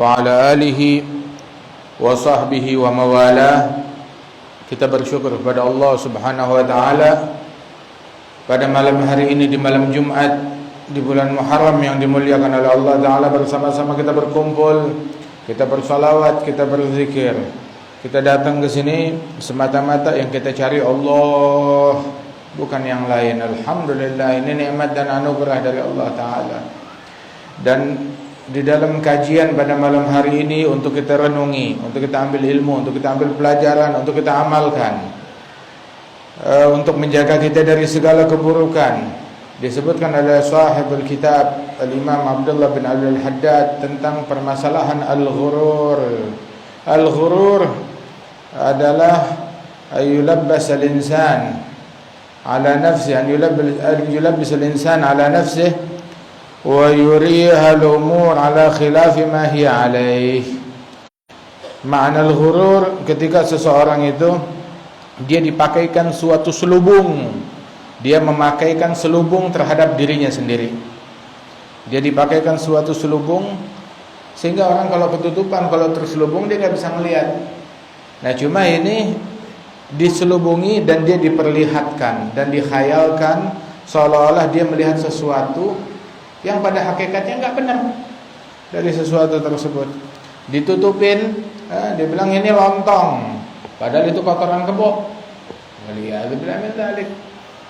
وعلى آله وصحبه وموالاه. Kita bersyukur kepada Allah Subhanahu wa taala pada malam hari ini, di malam Jumat di bulan Muharram yang dimuliakan oleh Allah taala, bersama-sama kita berkumpul, kita bersalawat, kita berzikir. Kita datang ke sini semata-mata yang kita cari Allah, bukan yang lain. Alhamdulillah, ini nikmat dan anugerah dari Allah taala. Dan di dalam kajian pada malam hari ini, untuk kita renungi, untuk kita ambil ilmu, untuk kita ambil pelajaran, untuk kita amalkan, untuk menjaga kita dari segala keburukan. Disebutkan oleh sahibul kitab Al-Imam Abdullah bin Al-Haddad tentang permasalahan al-ghurur. Al-ghurur adalah yulabbas al-insan ala nafsihi, an yulabbis al-insan ala nafsihi wa yuriha al-umur ala khilafi ma hiya alaih. Makna al-ghurur, ketika seseorang itu dia dipakaikan suatu selubung, dia memakaikan selubung terhadap dirinya sendiri. Dia dipakaikan suatu selubung sehingga orang kalau ketutupan, kalau terselubung dia nggak bisa melihat. Nah, cuma ini diselubungi dan dia diperlihatkan dan dikhayalkan seolah-olah dia melihat sesuatu yang pada hakikatnya nggak benar dari sesuatu tersebut. Ditutupin, dia bilang ini lontong, padahal itu kotoran kebo.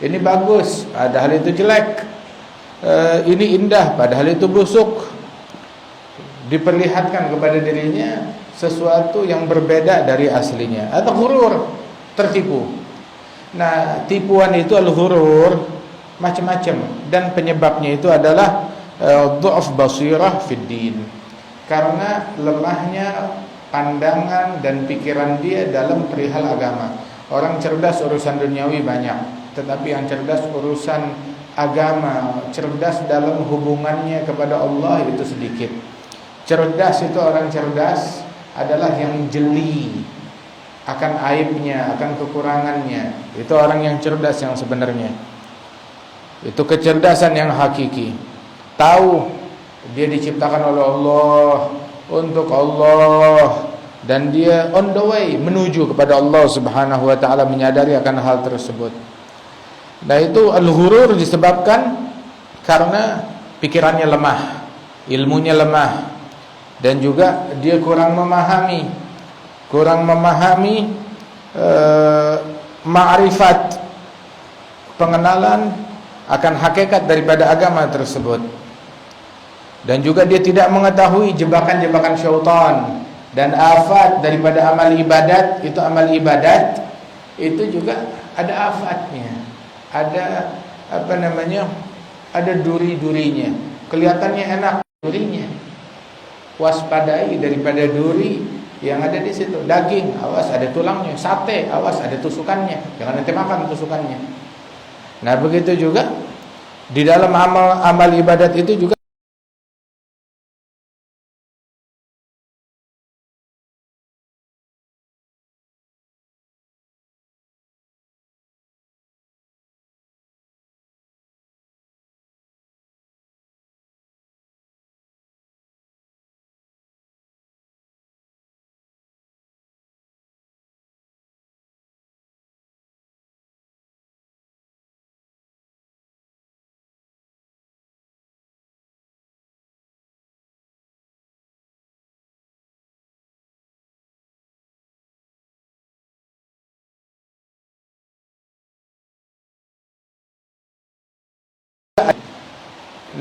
Ini bagus, padahal itu jelek. Ini indah, padahal itu busuk. Diperlihatkan kepada dirinya sesuatu yang berbeda dari aslinya, atau ghurur, tertipu. Nah, tipuan itu al-ghurur macam-macam, dan penyebabnya itu adalah dhu'af basirah fid din, karena lemahnya pandangan dan pikiran dia dalam perihal agama. Orang cerdas urusan duniawi banyak, tetapi yang cerdas urusan agama, cerdas dalam hubungannya kepada Allah itu sedikit. Cerdas itu, orang cerdas adalah yang jeli akan aibnya, akan kekurangannya. Itu orang yang cerdas yang sebenarnya. Itu kecerdasan yang hakiki. Tahu dia diciptakan oleh Allah, untuk Allah, dan dia on the way menuju kepada Allah Subhanahu wa taala, menyadari akan hal tersebut. Nah, itu al-ghurur disebabkan karena pikirannya lemah, ilmunya lemah, dan juga dia kurang memahami ma'rifat, pengenalan akan hakikat daripada agama tersebut. Dan juga dia tidak mengetahui jebakan-jebakan syaitan dan afat daripada amal ibadat. Itu amal ibadat itu juga ada afatnya, ada ada duri-durinya. Kelihatannya enak durinya, waspadai daripada duri yang ada di situ. Daging, awas ada tulangnya. Sate, awas ada tusukannya, jangan nanti makan tusukannya. Nah, begitu juga di dalam amal ibadat itu juga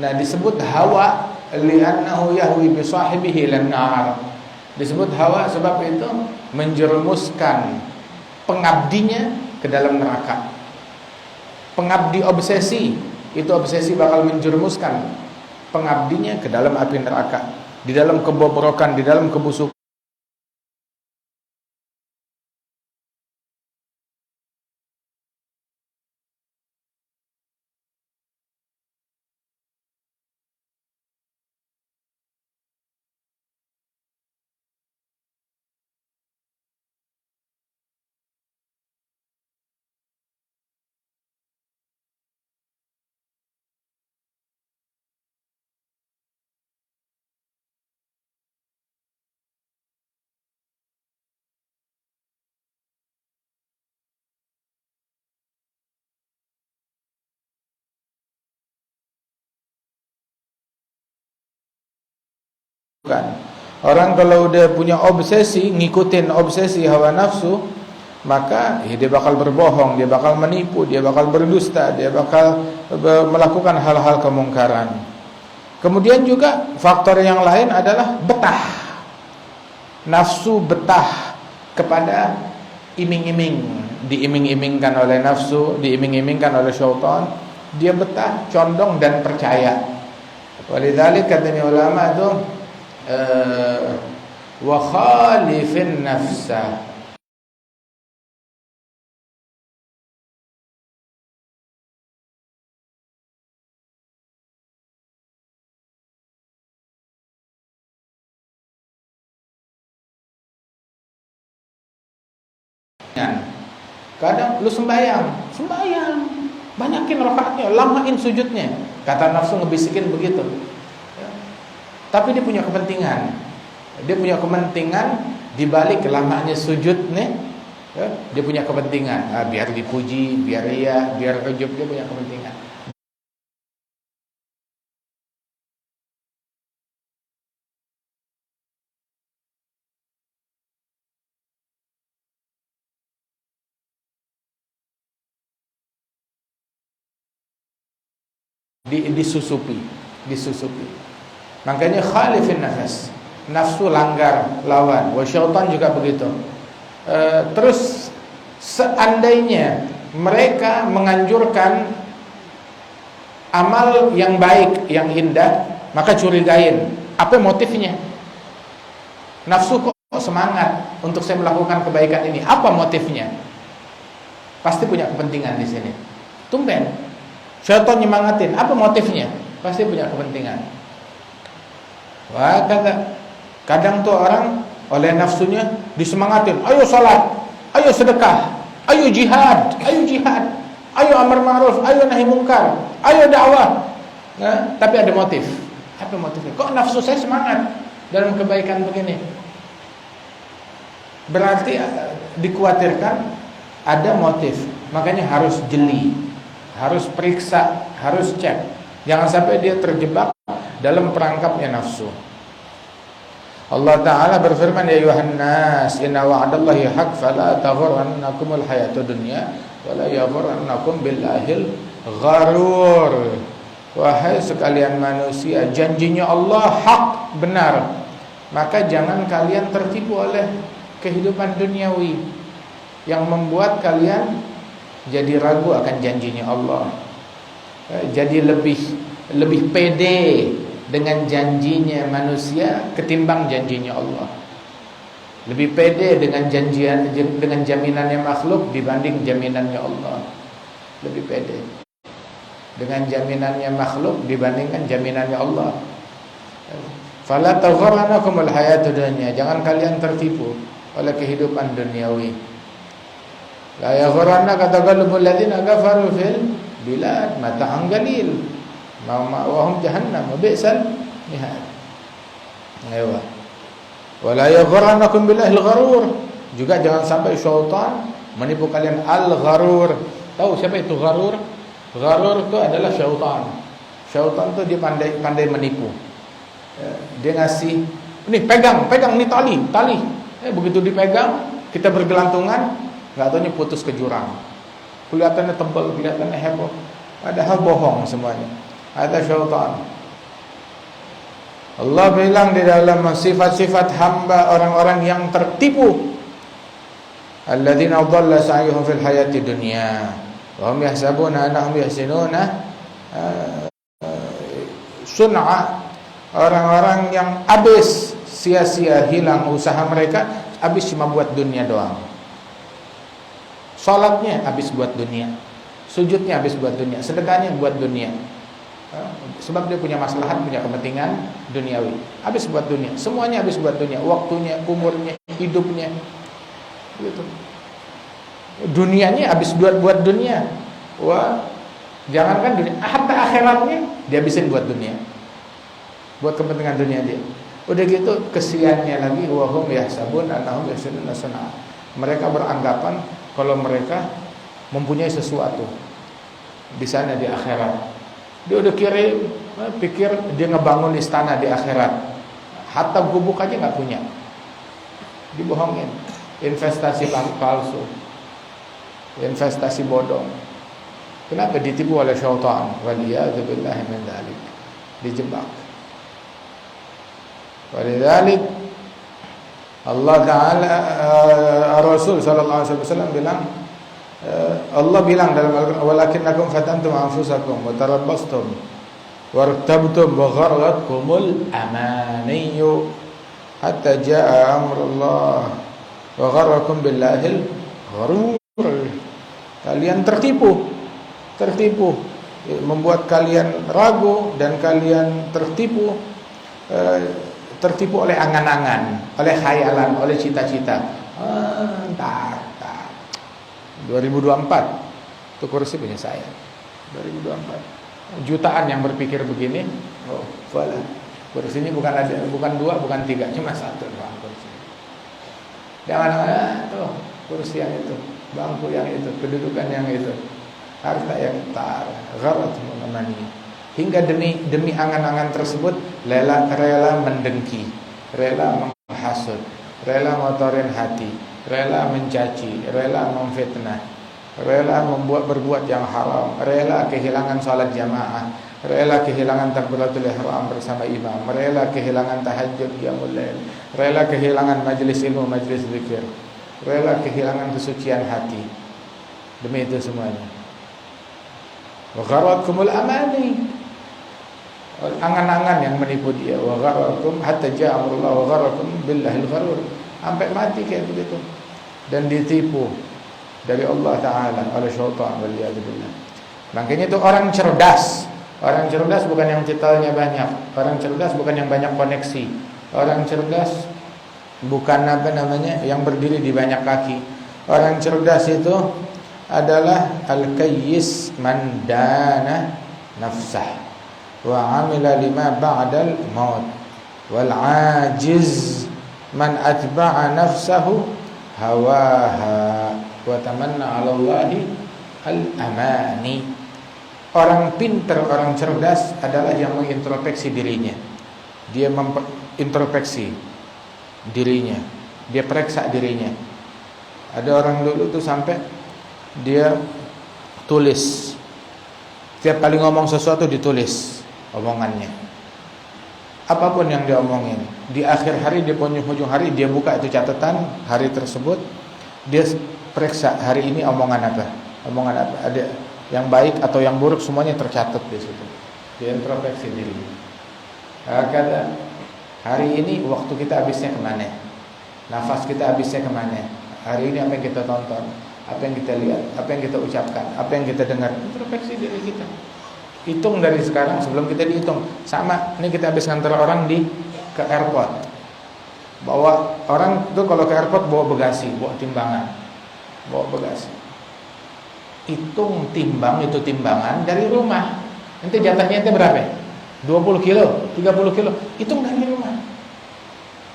disebut hawa, li'annahu yahwi bi sahibihi lan nar. Disebut hawa sebab itu menjerumuskan pengabdinya ke dalam neraka. Pengabdi obsesi, itu obsesi bakal menjerumuskan pengabdinya ke dalam api neraka, di dalam kebobrokan, di dalam kebusukan. Orang kalau udah punya obsesi, ngikutin obsesi hawa nafsu, maka dia bakal berbohong, dia bakal menipu, dia bakal berdusta, dia bakal melakukan hal-hal kemungkaran. Kemudian juga faktor yang lain adalah betah. Nafsu betah kepada iming-iming, diiming-imingkan oleh nafsu, diiming-imingkan oleh syaitan, dia betah, condong dan percaya. Walidzalik katanya ulama itu wa khalifin nafsa. Kadang lu sembahyang, banyakin rakaatnya, lamain sujudnya. Kata nafsu ngebisikin begitu. Tapi dia punya kepentingan. Dia punya kepentingan di balik lamanya sujud nih. Dia punya kepentingan. Biar dipuji, biar ria, biar ujub, dia punya kepentingan. Disusupi. Makanya khalifin nafas, nafsu langgar, lawan. Wa syaitan juga begitu. Terus seandainya mereka menganjurkan amal yang baik, yang indah, maka curigain apa motifnya. Nafsu kok semangat untuk saya melakukan kebaikan ini, apa motifnya? Pasti punya kepentingan di sini. Tumben syaitan nyemangatin, apa motifnya? Pasti punya kepentingan. Wah, kadang tuh orang oleh nafsunya disemangatin, ayo salat, ayo sedekah, ayo jihad, ayo amar ma'ruf, ayo nahi mungkar, ayo dakwah. Nah, tapi ada motif. Apa motifnya? Kok nafsu saya semangat dalam kebaikan begini? Berarti dikhawatirkan ada motif. Makanya harus jeli, harus periksa, harus cek. Jangan sampai dia terjebak dalam perangkapnya nafsu. Allah Ta'ala berfirman, ya ayuhan nas, inna wa'adallahi haq, fala taghurrannakumul hayatud dunya, wala yaghurrannakum billahil gharur. Wahai sekalian manusia, janjinya Allah hak, benar. Maka jangan kalian tertipu oleh kehidupan duniawi yang membuat kalian jadi ragu akan janjinya Allah. Jadi lebih pede dengan janjinya manusia ketimbang janjinya Allah. Lebih pede dengan jaminannya makhluk dibanding jaminannya Allah. Lebih pede dengan jaminannya makhluk dibandingkan jaminannya Allah. Fala taghurrannakumul hayatud dunya, jangan kalian tertipu oleh kehidupan duniawi. La yaghurrannaka taqallubul ladzina kafaru fil bilad mata'an qalil ma'wahum jahannam wa bi'sal mihad. Ayo. Wala yaghurrannakum billahil gharur. Juga jangan sampai syaitan menipu kalian. Al-gharur. Tahu siapa itu gharur? Gharur itu adalah syaitan. Syaitan itu dia pandai menipu. Dia ngasih, nih pegang nih tali. Begitu dipegang, kita bergelantungan, enggak taunya putus ke jurang. Kelihatannya tebal, kelihatannya heboh, padahal bohong semuanya. Ada syaitan. Allah bilang di dalam sifat-sifat hamba orang-orang yang tertipu, alladzina dhalla sa'yuhum fil hayati dunya wa hum yahsabuna annahum yuhsinuna sun'a. Orang-orang yang habis sia-sia, hilang usaha mereka, habis cuma buat dunia doang. Salatnya habis buat dunia, sujudnya habis buat dunia, sedekahnya buat dunia. Sebab dia punya maslahat, punya kepentingan duniawi. Habis buat dunia, semuanya habis buat dunia, waktunya, umurnya, hidupnya. Gitu. Dunianya habis buat dunia. Wah, jangankan dunia, hatta akhiratnya dia habisin buat dunia. Buat kepentingan dunia dia. Udah gitu kesiannya lagi, wahum yahsabun annahum yuhsinuna sun'a. Mereka beranggapan kalau mereka mempunyai sesuatu di sana di akhirat. Dia udah pikir dia ngebangun istana di akhirat. Hatta gubuk aja nggak punya, dibohongin. Investasi palsu, investasi bodong. Kenapa? Ditipu oleh syaitan. Waliyadzubillahi min dzalik. Dijebak. Walidzalik Allah Ta'ala Rasul sallallahu alaihi wasallam bilang, Allah bilang dalam Al-Qur'an, walakinnakum fatantum anfusakum wa tarabbastum wartabtum wa gharratkumul amaniyyu hatta jaa amrullah wa gharrakum billahil gharur. Kalian tertipu, membuat kalian ragu dan kalian tertipu oleh angan-angan, oleh khayalan, oleh cita-cita. Entar 2024 itu kursi punya saya. 2024 jutaan yang berpikir begini. Oh, voilà. Kursi ini bukan 2, bukan 3, cuma 1 doang kursi. Jangan tuh kursi yang itu, bangku yang itu, kedudukan yang itu, harta yang gharat mengamani. Hingga demi angan-angan tersebut rela mendengki, rela menghasut, rela ngotorin hati, rela mencaci, rela memfitnah, rela berbuat yang haram, rela kehilangan salat jamaah, rela kehilangan takbiratul ihram bersama imam, rela kehilangan tahajud qiyamul lail, rela kehilangan majelis ilmu, majelis zikir, rela kehilangan kesucian hati. Demi itu semuanya. Wa gharratkumul amani, angan-angan yang menipu dia. Wa gharrakum hatta ja'a amrullah wa gharrakum billahil gharur, sampai mati kayak begitu dan ditipu dari Allah Ta'ala oleh syaitan. Waliyadzubillah. Makanya itu orang cerdas. Orang cerdas bukan yang titelnya banyak, orang cerdas bukan yang banyak koneksi, orang cerdas bukan yang berdiri di banyak kaki. Orang cerdas itu adalah al-kayyis man dana nafsah wa amila lima ba'dal maut, wal ajiz man atba'a nafsahu hawaha wa tamanna 'ala Allahi al-amani. Orang pintar, orang cerdas adalah yang mengintrospeksi dirinya. Dia introspeksi dirinya, dia periksa dirinya. Ada orang dulu tuh sampai dia tulis, setiap kali ngomong sesuatu ditulis omongannya, apapun yang dia omongin. Di akhir hari, di penghujung hari, dia buka itu catatan hari tersebut, dia periksa hari ini omongan apa, ada yang baik atau yang buruk, semuanya tercatat di situ. Dia introspeksi diri. Kata hari ini waktu kita habisnya kemana, nafas kita habisnya kemana, hari ini apa yang kita tonton, apa yang kita lihat, apa yang kita ucapkan, apa yang kita dengar. Introspeksi diri kita. Hitung dari sekarang sebelum kita dihitung. Sama, ini kita habis nganter orang ke airport. Bawa orang tuh kalau ke airport bawa bagasi, bawa timbangan, bawa bagasi. Hitung timbang, itu timbangan dari rumah. Nanti jatahnya itu berapa? 20 kilo, 30 kilo. Hitung dari rumah.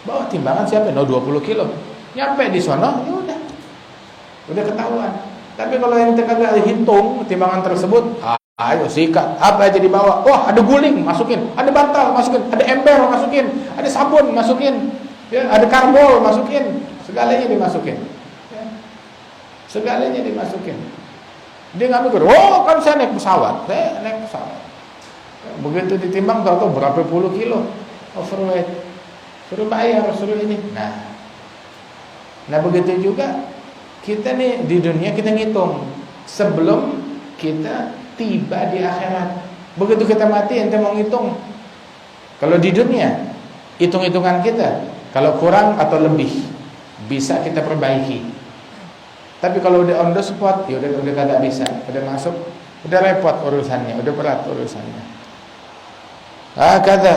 Bawa timbangan siapa? 20 kilo. Nyampe di sono, ya udah ketahuan. Tapi kalau yang kagak hitung timbangan tersebut, ayo sikat, apa aja dibawa. Wah, ada guling, masukin. Ada bantal, masukin. Ada ember, masukin. Ada sabun, masukin. Ya, ada karbol, masukin. Segalanya dimasukin. Ya. Segalanya dimasukin. Dia nggak mikir, oh kan saya naik pesawat. Saya naik pesawat. Begitu ditimbang, tahu berapa puluh kilo overweight. Suruh bayar, suruh ini. Nah begitu juga kita nih di dunia, kita ngitung sebelum kita tiba di akhirat. Begitu kita mati, ente mau ngitung. Kalau di dunia, hitung-hitungan kita, kalau kurang atau lebih bisa kita perbaiki. Tapi kalau udah on the spot, ya udah kagak bisa, udah masuk, udah repot urusannya, udah berat urusannya. Kata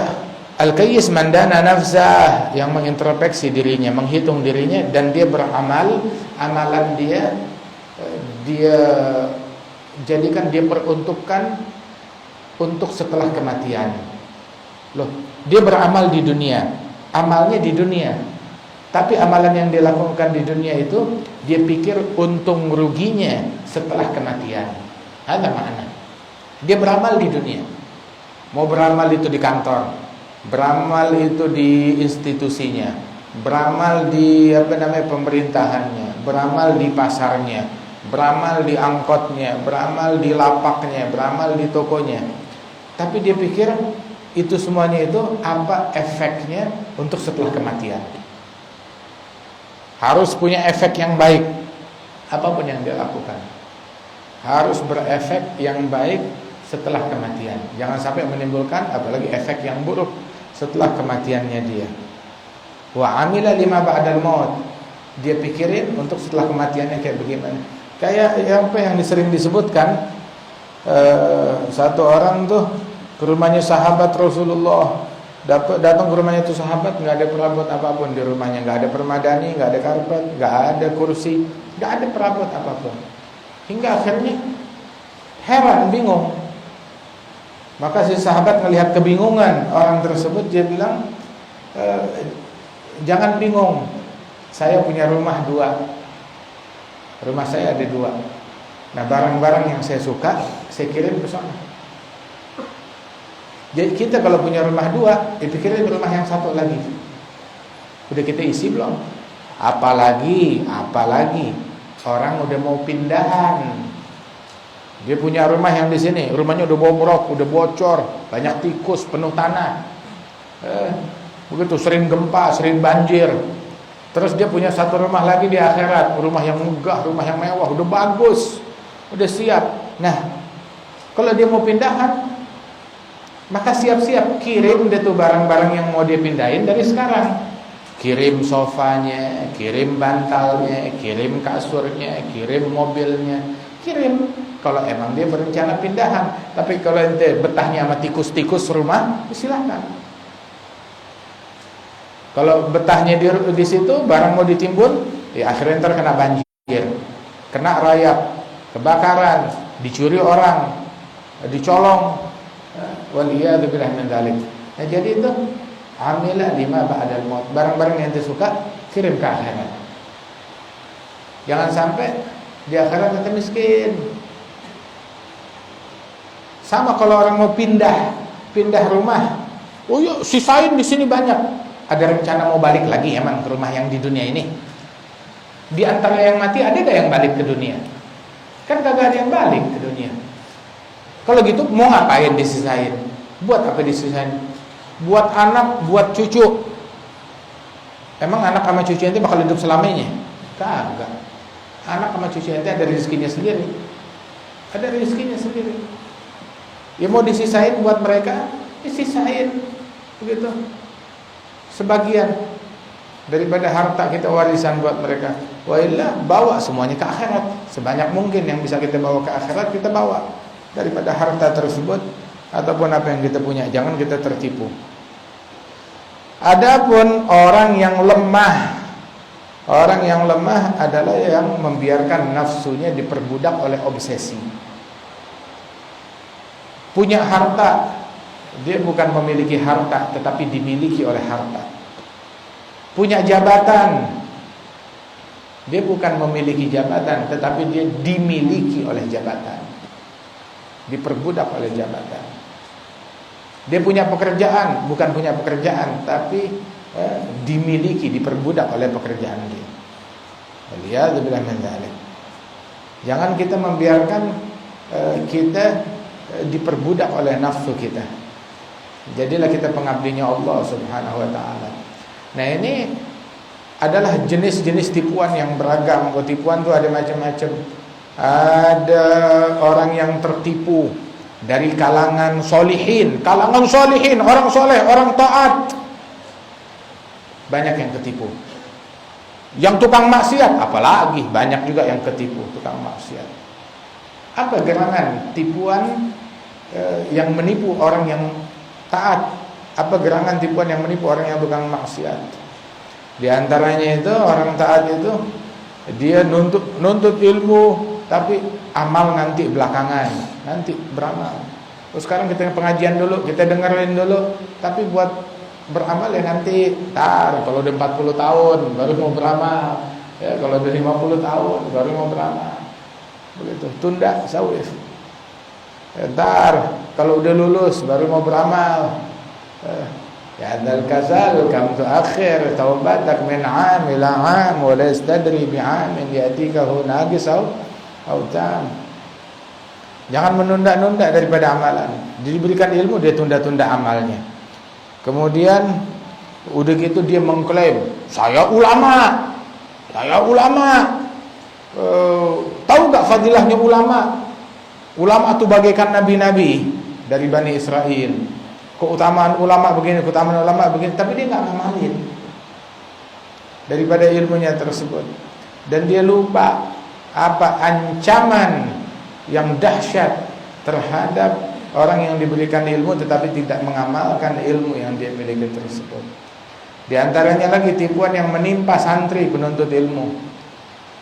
al-kayyis man dana nafsah, yang mengintrospeksi dirinya, menghitung dirinya, dan dia beramal, amalan dia jadikan, dia peruntukkan untuk setelah kematian. Loh, dia beramal di dunia, amalnya di dunia. Tapi amalan yang dia lakukan di dunia itu, dia pikir untung ruginya setelah kematian. Ada makna. Dia beramal di dunia. Mau beramal itu di kantor, beramal itu di institusinya, beramal di pemerintahannya, beramal di pasarnya, beramal di angkotnya, beramal di lapaknya, beramal di tokonya. Tapi dia pikir itu semuanya itu apa efeknya untuk setelah kematian. Harus punya efek yang baik. Apapun yang dia lakukan harus berefek yang baik setelah kematian. Jangan sampai menimbulkan apalagi efek yang buruk setelah kematiannya dia. Wa amila lima ba'dal maut. Dia pikirin untuk setelah kematiannya kayak bagaimana. Kayak apa yang sering disebutkan, satu orang tuh ke rumahnya sahabat Rasulullah, datang ke rumahnya itu sahabat, nggak ada perabot apapun di rumahnya, nggak ada permadani, nggak ada karpet, nggak ada kursi, nggak ada perabot apapun. Hingga akhirnya heran, bingung. Maka si sahabat melihat kebingungan orang tersebut, dia bilang, jangan bingung, saya punya rumah 2. Rumah saya ada 2. Nah, barang-barang yang saya suka saya kirim ke sana. Jadi kita kalau punya rumah 2, dipikirin rumah yang satu lagi. Udah kita isi belum? Apalagi orang udah mau pindahan. Dia punya rumah yang di sini, rumahnya udah bobrok, udah bocor, banyak tikus, penuh tanah. Begitu sering gempa, sering banjir. Terus dia punya satu rumah lagi di akhirat, rumah yang megah, rumah yang mewah, udah bagus, udah siap. Nah, kalau dia mau pindahan, maka siap-siap kirim deh tuh barang-barang yang mau dia pindahin dari sekarang. Kirim sofanya, kirim bantalnya, kirim kasurnya, kirim mobilnya, kirim. Kalau emang dia berencana pindahan. Tapi kalau ente betahnya sama tikus-tikus rumah, silakan. Kalau betahnya di situ, barang mau ditimbun, ya akhirnya ntar kena banjir, kena rayap, kebakaran, dicuri orang, dicolong. Waliyadzubillah min dzalik. Nah, jadi itu amilah lima ba'dal maut. Barang-barang yang disuka kirim ke akhirat. Jangan sampai di akhirat kita miskin. Sama kalau orang mau pindah rumah. Oh yuk sisain di sini banyak. Ada rencana mau balik lagi emang ke rumah yang di dunia ini? Di antara yang mati ada gak yang balik ke dunia? Kan kagak ada yang balik ke dunia. Kalau gitu mau ngapain disisain? Buat apa disisain? Buat anak, buat cucu. Emang anak sama cucu ente bakal hidup selamanya? Kagak. Anak sama cucu ente ada rezekinya sendiri. Ada rezekinya sendiri. Ya mau disisain buat mereka, disisain begitu. Sebagian daripada harta kita warisan buat mereka. Wa illa bawa semuanya ke akhirat. Sebanyak mungkin yang bisa kita bawa ke akhirat kita bawa daripada harta tersebut ataupun apa yang kita punya. Jangan kita tertipu. Adapun orang yang lemah adalah yang membiarkan nafsunya diperbudak oleh obsesi. Punya harta, dia bukan memiliki harta tetapi dimiliki oleh harta. Punya jabatan, dia bukan memiliki jabatan tetapi dia dimiliki oleh jabatan. Diperbudak oleh jabatan. Dia punya pekerjaan, bukan punya pekerjaan tapi dimiliki, diperbudak oleh pekerjaan dia. Waliyadzubillah min dzalik. Jangan kita membiarkan kita diperbudak oleh nafsu kita. Jadilah kita pengabdinya Allah Subhanahu wa taala. Nah, ini adalah jenis-jenis tipuan yang beragam. Tipuan itu ada macam-macam. Ada orang yang tertipu dari kalangan solihin, orang soleh, orang taat. Banyak yang ketipu. Yang tukang maksiat, apalagi banyak juga yang ketipu tukang maksiat. Apa gerangan tipuan yang menipu orang yang taat? Apa gerangan tipuan yang menipu orang yang tukang maksiat? Di antaranya itu orang taat itu dia nuntut ilmu tapi amal nanti belakangan, nanti beramal. Terus sekarang kita pengajian dulu, kita dengerin dulu, tapi buat beramal ya nanti kalau udah 40 tahun baru mau beramal. Ya, kalau udah 50 tahun baru mau beramal. Begitu, tunda sawif. Kalau udah lulus baru mau beramal. Ya dzal kasal kam tuakhir taubatak min 'am ila 'am wa la yastadri bi 'amin yatikahu naqis au tam. Jangan menunda-nunda daripada amalan. Diberikan ilmu dia tunda-tunda amalnya. Kemudian udah gitu dia mengklaim, saya ulama. Tahu gak fadilahnya ulama? Ulama itu bagaikan nabi-nabi dari Bani Israel. Keutamaan ulama begini, keutamaan ulama begini, tapi dia gak ngamalin daripada ilmunya tersebut. Dan dia lupa apa ancaman yang dahsyat terhadap orang yang diberikan ilmu tetapi tidak mengamalkan ilmu yang dia miliki tersebut. Di antaranya lagi tipuan yang menimpa santri penuntut ilmu.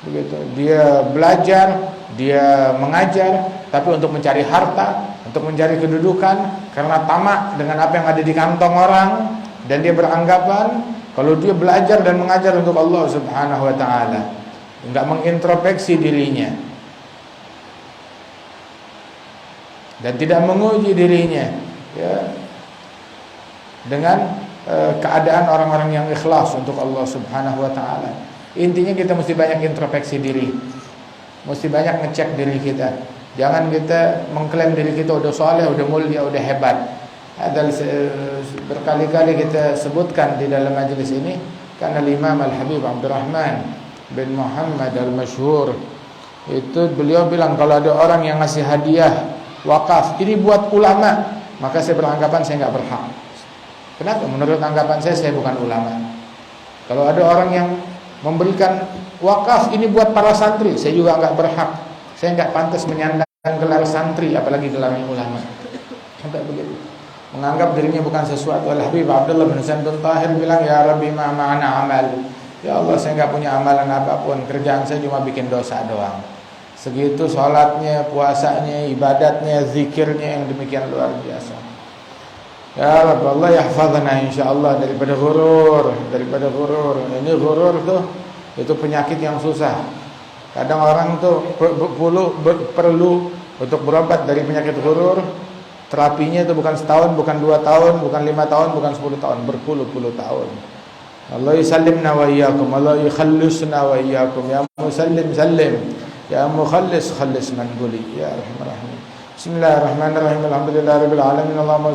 Begitu. Dia belajar, dia mengajar, tapi untuk mencari harta, untuk mencari kedudukan, karena tamak dengan apa yang ada di kantong orang, dan dia beranggapan kalau dia belajar dan mengajar untuk Allah Subhanahu wa taala, enggak mengintrospeksi dirinya dan tidak menguji dirinya, ya, dengan keadaan orang-orang yang ikhlas untuk Allah Subhanahu wa taala. Intinya kita mesti banyak introspeksi diri. Mesti banyak ngecek diri kita. Jangan kita mengklaim diri kita udah saleh, udah mulia, udah hebat. Ada berkali-kali kita sebutkan di dalam majelis ini, karena Imam Al-Habib Abdurrahman bin Muhammad Al-Masyhur itu beliau bilang kalau ada orang yang ngasih hadiah wakaf ini buat ulama, maka saya beranggapan saya enggak berhak. Kenapa? Menurut anggapan saya bukan ulama. Kalau ada orang yang memberikan wakaf ini buat para santri, saya juga enggak berhak. Saya enggak pantas menyandang gelar santri, apalagi gelarnya ulama. Sampai begitu. Menganggap dirinya bukan sesuatu. Al-Habib Abdullah bin Husain bin Tahir bilang, ya Rabbi ma ma'ana amal. Ya Allah, saya enggak punya amalan apapun. Kerjaan saya cuma bikin dosa doang. Segitu sholatnya, puasanya, ibadatnya, zikirnya yang demikian luar biasa. Ya Rabb, Allah yahfazna insyaallah daripada ghurur. Ini ghurur tuh itu penyakit yang susah. Kadang orang tuh perlu untuk berobat dari penyakit ghurur. Terapinya itu bukan setahun, bukan 2 tahun, bukan 5 tahun, bukan 10 tahun, berpuluh-puluh tahun. Allah yusallimna wa iyyakum, Allah yukhallisna wa iyyakum, ya musallim sallim, ya mukhallis khallis man quli, ya arhamar rahimin. Bismillahirrahmanirrahim. Alhamdulillahirabbil alamin. Allahumma